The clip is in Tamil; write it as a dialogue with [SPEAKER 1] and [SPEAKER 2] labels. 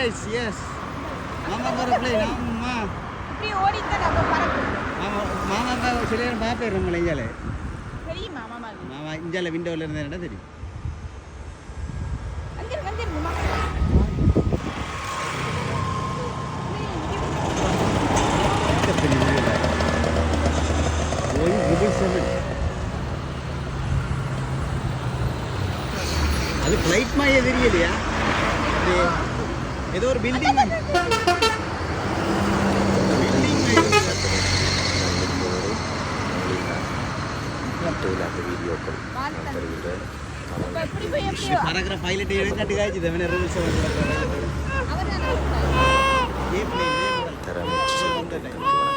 [SPEAKER 1] flights, yes. மாமா போகிற பிளேன் ஆமாம்மா.
[SPEAKER 2] இப்படி ஓடித்தான் நம்ம பறக்கும்.
[SPEAKER 1] மாமா சில நேரம் பார்ப்பேன் நம்மளை இஞ்சால.
[SPEAKER 2] தெரியுமா மாமாவுக்கு?
[SPEAKER 1] மாமா இஞ்சால விண்டோவில் இருந்த இடம் தெரியும்.
[SPEAKER 2] வந்துருங்க மாமா. அது ஃப்ளைட் மாதிரி தெரியலையா? ஏதோ ஒரு பில்டிங் பறக்கிற பைலட் கட்டு காய்ச்சி தவிர ரூல்ஸ்
[SPEAKER 3] தரம்